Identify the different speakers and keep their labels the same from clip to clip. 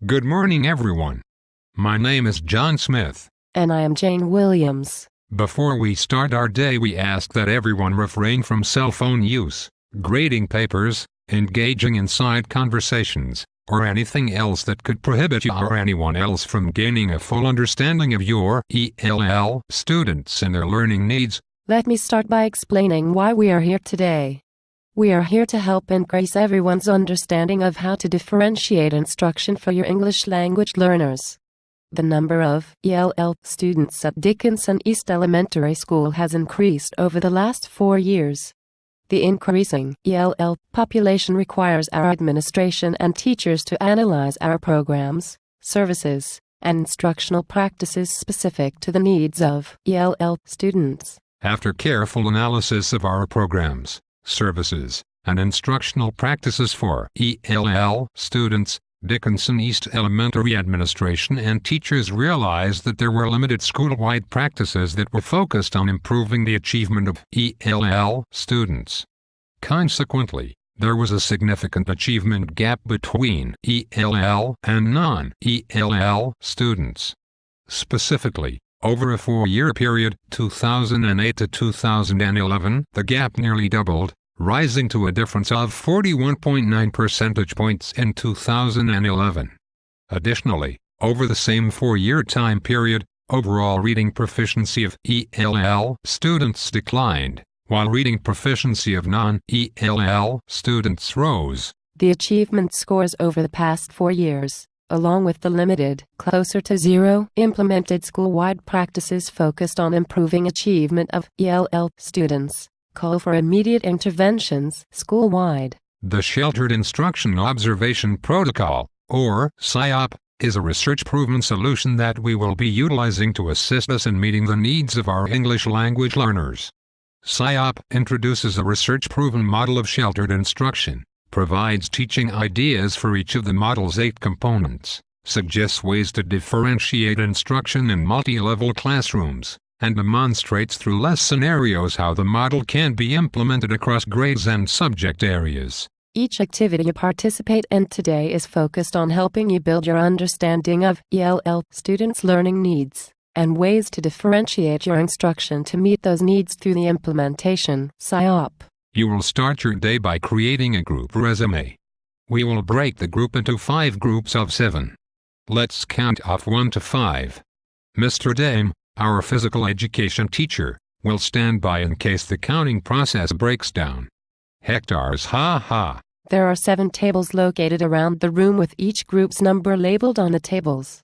Speaker 1: Good morning, everyone. My name is John Smith.
Speaker 2: And I am Jane Williams.
Speaker 1: Before we start our day, we ask that everyone refrain from cell phone use, grading papers, engaging in side conversations, or anything else that could prohibit you or anyone else from gaining a full understanding of your ELL students and their learning needs.
Speaker 2: Let me start by explaining why we are here today. We are here to help increase everyone's understanding of how to differentiate instruction for your English language learners. The number of ELL students at Dickinson East Elementary School has increased over the last 4 years. The increasing ELL population requires our administration and teachers to analyze our programs, services, and instructional practices specific to the needs of ELL students.
Speaker 1: After careful analysis of our programs, services, and instructional practices for ELL students, Dickinson East Elementary administration and teachers realized that there were limited school-wide practices that were focused on improving the achievement of ELL students. Consequently, there was a significant achievement gap between ELL and non-ELL students. Specifically, over a 4-year period, 2008 to 2011, the gap nearly doubled, rising to a difference of 41.9 percentage points in 2011. Additionally, over the same 4-year time period, overall reading proficiency of ELL students declined, while reading proficiency of non-ELL students rose.
Speaker 2: The achievement scores over the past 4 years, along with the limited, closer to zero, implemented school-wide practices focused on improving achievement of ELL students, call for immediate interventions school-wide.
Speaker 1: The Sheltered Instruction Observation Protocol, or SIOP, is a research-proven solution that we will be utilizing to assist us in meeting the needs of our English language learners. SIOP introduces a research-proven model of sheltered instruction, provides teaching ideas for each of the model's 8 components, suggests ways to differentiate instruction in multi-level classrooms, and demonstrates through less scenarios how the model can be implemented across grades and subject areas.
Speaker 2: Each activity you participate in today is focused on helping you build your understanding of ELL students' learning needs, and ways to differentiate your instruction to meet those needs through the implementation SIOP.
Speaker 1: You will start your day by creating a group resume. We will break the group into 5 groups of 7. Let's count off 1 to 5. Mr. Dame, our physical education teacher, will stand by in case the counting process breaks down. Hectares, ha ha.
Speaker 2: There are 7 tables located around the room with each group's number labeled on the tables.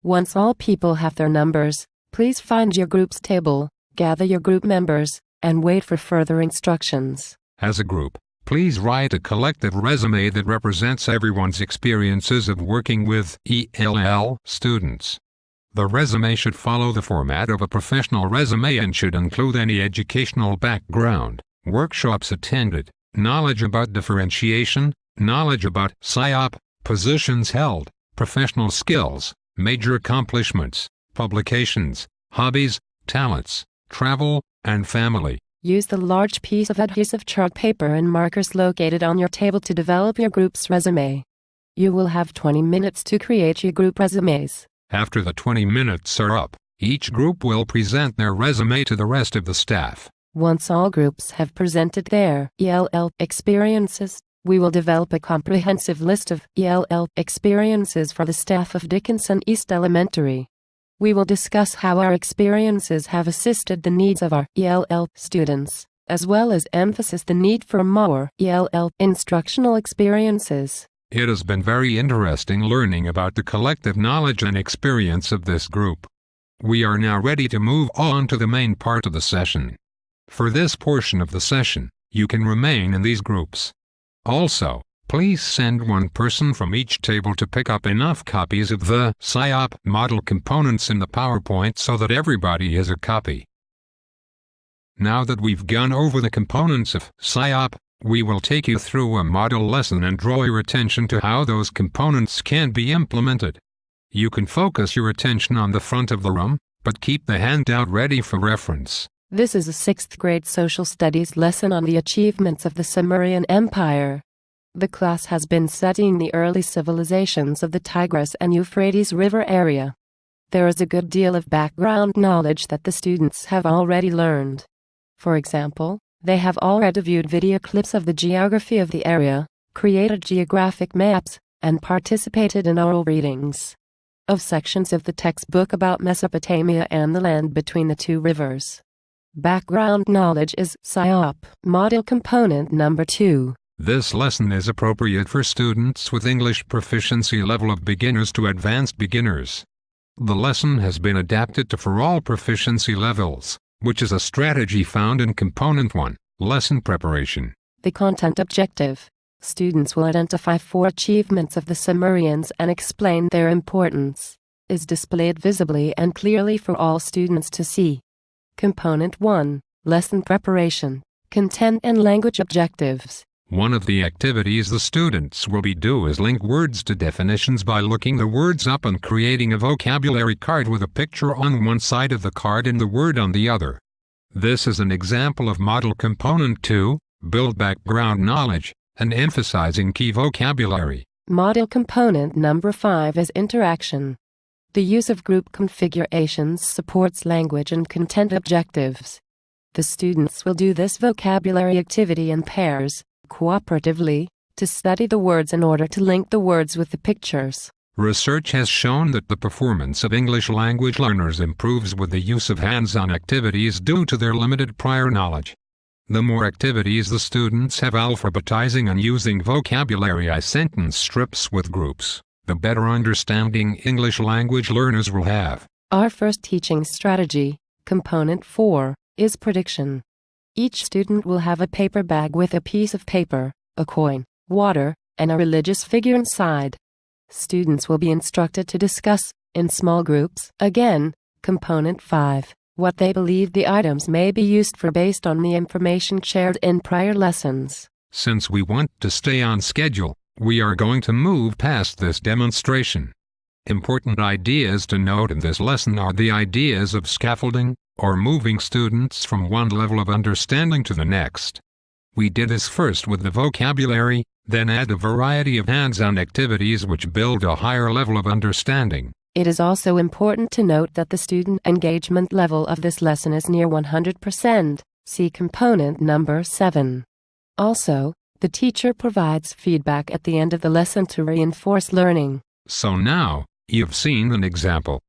Speaker 2: Once all people have their numbers, please find your group's table, gather your group members, and wait for further instructions.
Speaker 1: As a group, please write a collective resume that represents everyone's experiences of working with ELL students. The resume should follow the format of a professional resume and should include any educational background, workshops attended, knowledge about differentiation, knowledge about SIOP, positions held, professional skills, major accomplishments, publications, hobbies, talents, travel, and family.
Speaker 2: Use the large piece of adhesive chart paper and markers located on your table to develop your group's resume. You will have 20 minutes to create your group resumes.
Speaker 1: After the 20 minutes are up, each group will present their resume to the rest of the staff.
Speaker 2: Once all groups have presented their ELL experiences, we will develop a comprehensive list of ELL experiences for the staff of Dickinson East Elementary. We will discuss how our experiences have assisted the needs of our ELL students, as well as emphasize the need for more ELL instructional experiences.
Speaker 1: It has been very interesting learning about the collective knowledge and experience of this group. We are now ready to move on to the main part of the session. For this portion of the session, you can remain in these groups. Also, please send one person from each table to pick up enough copies of the SIOP model components in the PowerPoint so that everybody has a copy. Now that we've gone over the components of SIOP, we will take you through a model lesson and draw your attention to how those components can be implemented. You can focus your attention on the front of the room, but keep the handout ready for reference.
Speaker 2: This is a 6th grade social studies lesson on the achievements of the Sumerian Empire. The class has been studying the early civilizations of the Tigris and Euphrates River area. There is a good deal of background knowledge that the students have already learned. For example, they have already viewed video clips of the geography of the area, created geographic maps, and participated in oral readings of sections of the textbook about Mesopotamia and the land between the two rivers. Background knowledge is SIOP model component number 2.
Speaker 1: This lesson is appropriate for students with English proficiency level of beginners to advanced beginners. The lesson has been adapted to for all proficiency levels, which is a strategy found in Component 1, Lesson Preparation.
Speaker 2: The content objective. Students will identify 4 achievements of the Sumerians and explain their importance. Is displayed visibly and clearly for all students to see. Component 1, Lesson Preparation, Content and Language Objectives.
Speaker 1: One of the activities the students will be do is link words to definitions by looking the words up and creating a vocabulary card with a picture on one side of the card and the word on the other. This is an example of Model Component 2, Build Background Knowledge, and emphasizing key vocabulary.
Speaker 2: Model Component number 5 is Interaction. The use of group configurations supports language and content objectives. The students will do this vocabulary activity in pairs, cooperatively, to study the words in order to link the words with the pictures.
Speaker 1: Research has shown that the performance of English language learners improves with the use of hands-on activities due to their limited prior knowledge. The more activities the students have alphabetizing and using vocabulary sentence strips with groups, the better understanding English language learners will have.
Speaker 2: Our first teaching strategy, Component 4, is prediction. Each student will have a paper bag with a piece of paper, a coin, water, and a religious figure inside. Students will be instructed to discuss, in small groups, again, Component 5, what they believe the items may be used for based on the information shared in prior lessons.
Speaker 1: Since we want to stay on schedule, we are going to move past this demonstration. Important ideas to note in this lesson are the ideas of scaffolding, or moving students from one level of understanding to the next. We did this first with the vocabulary, then add a variety of hands-on activities which build a higher level of understanding.
Speaker 2: It is also important to note that the student engagement level of this lesson is near 100%. See component number 7. Also, the teacher provides feedback at the end of the lesson to reinforce learning.
Speaker 1: So now, you've seen an example.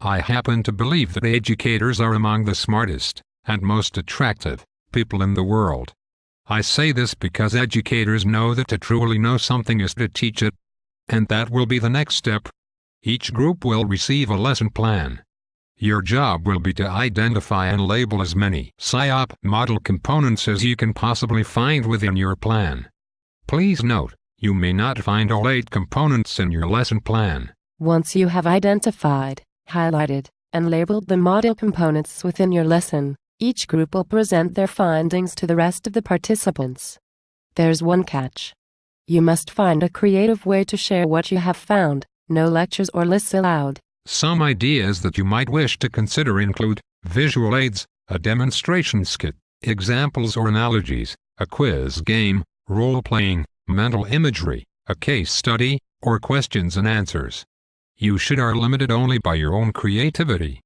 Speaker 1: I happen to believe that educators are among the smartest and most attractive people in the world. I say this because educators know that to truly know something is to teach it. And that will be the next step. Each group will receive a lesson plan. Your job will be to identify and label as many SIOP model components as you can possibly find within your plan. Please note, you may not find all 8 components in your lesson plan.
Speaker 2: Once you have identified, highlighted, and labeled the model components within your lesson, each group will present their findings to the rest of the participants. There's one catch. You must find a creative way to share what you have found, no lectures or lists allowed.
Speaker 1: Some ideas that you might wish to consider include visual aids, a demonstration skit, examples or analogies, a quiz game, role-playing, mental imagery, a case study, or questions and answers. You are limited only by your own creativity.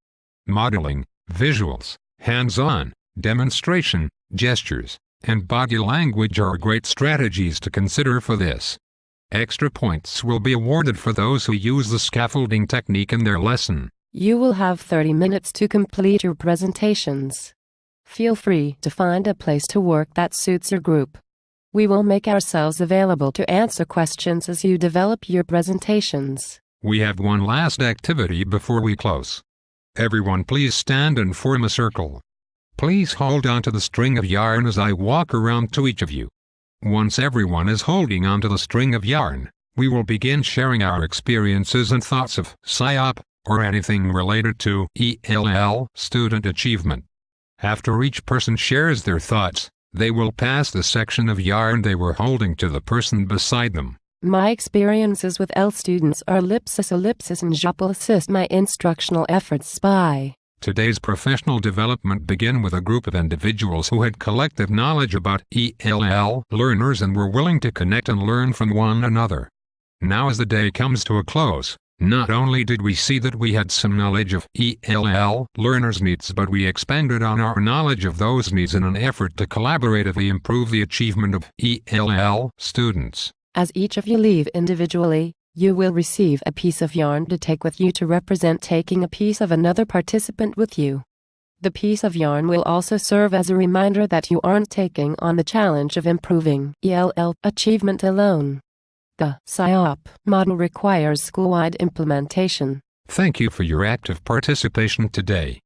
Speaker 1: Modeling, visuals, hands-on, demonstration, gestures, and body language are great strategies to consider for this. Extra points will be awarded for those who use the scaffolding technique in their lesson.
Speaker 2: You will have 30 minutes to complete your presentations. Feel free to find a place to work that suits your group. We will make ourselves available to answer questions as you develop your presentations.
Speaker 1: We have one last activity before we close. Everyone please stand and form a circle. Please hold on to the string of yarn as I walk around to each of you. Once everyone is holding onto the string of yarn, we will begin sharing our experiences and thoughts of SIOP, or anything related to ELL, student achievement. After each person shares their thoughts, they will pass the section of yarn they were holding to the person beside them.
Speaker 2: My experiences with L students are ellipsis and JOPL assist my instructional efforts by
Speaker 1: Today's professional development began with a group of individuals who had collective knowledge about ELL learners and were willing to connect and learn from one another. Now as the day comes to a close, not only did we see that we had some knowledge of ELL learners' needs, but we expanded on our knowledge of those needs in an effort to collaboratively improve the achievement of ELL students.
Speaker 2: As each of you leave individually, you will receive a piece of yarn to take with you to represent taking a piece of another participant with you. The piece of yarn will also serve as a reminder that you aren't taking on the challenge of improving ELL achievement alone. The SIOP model requires school-wide implementation.
Speaker 1: Thank you for your active participation today.